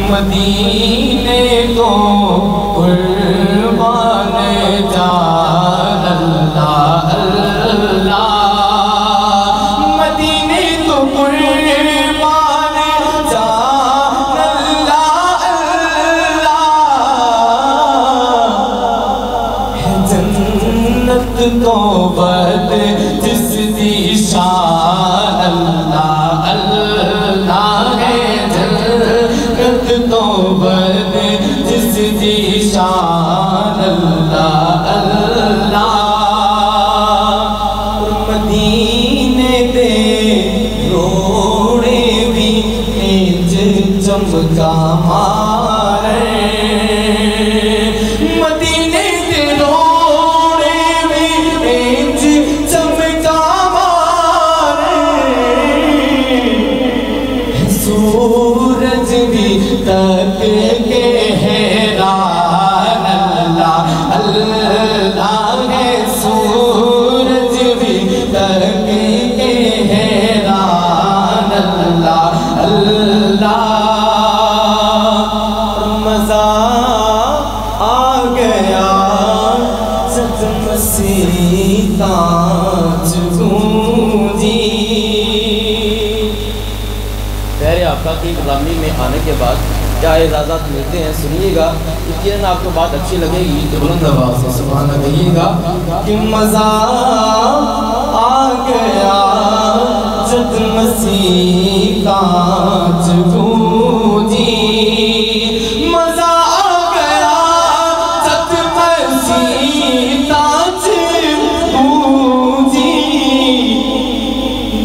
مدینے کو قربان جان اللہ اللہ، مدینے کو قربان جان اللہ اللہ، ہے جنت تو بد جس دی شان اللہ اللہ، ہے جنت تو بد جس دی شان اللہ اللہ، مدینے دے روڑے بھی انج چمکا مارے، مدینے دے روڑے بھی انج چمکا مارے، سورج بھی تک کے حیران اللہ اللہ، ہے سورج بھی تک کے حیران اللہ اللہ، مزہ آ گیا جب مسیح تاج گونجی۔ پیارے آقا کی غلامی میں آنے کے بعد کیا اعزازات ملتے ہیں سنیے گا، یقیناً آپ کو بات اچھی لگے گی تو بلند آواز سے سبحان کہیے گا کہ مزہ آ گیا جب مسیح تاج گونجی، مزہ آ گیا جب مسیح تاج گونجی،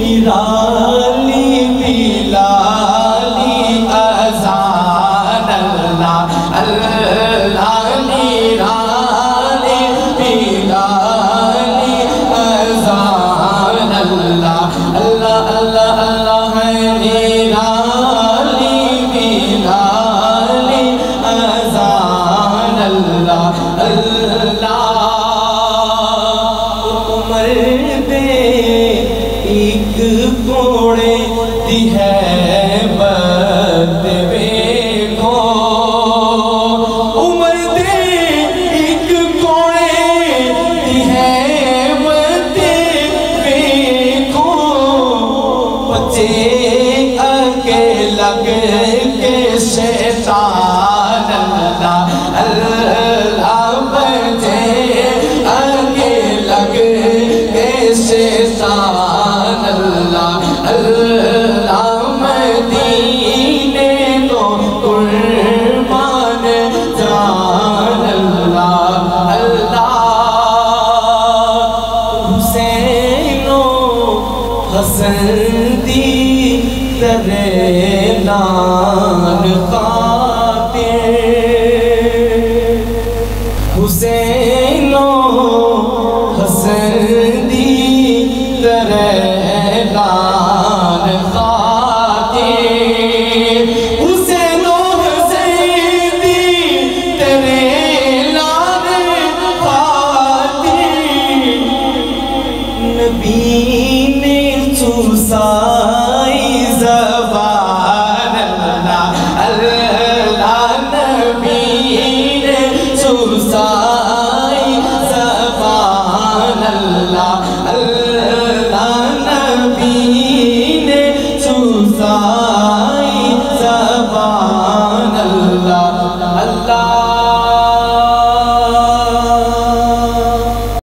نرالی بلالی اذان اللہ اللہ، نرالی بلالی اذان اللہ اللہ اللہ اللہ، ہے نرالی بلالی اذان اللہ اللہ، عمر دے ایک کوڑے دی حیبت ویکھو، عمر دے ایک کوڑے دی حیبت ویکھو، بچے اگے لگ کے شیطان اللہ اللہ، بچے اگے لگ کے شیطان اللہ اللہ، مدینے کو قربان جان اللہ اللہ، حسین و حسن دی ترے نان خان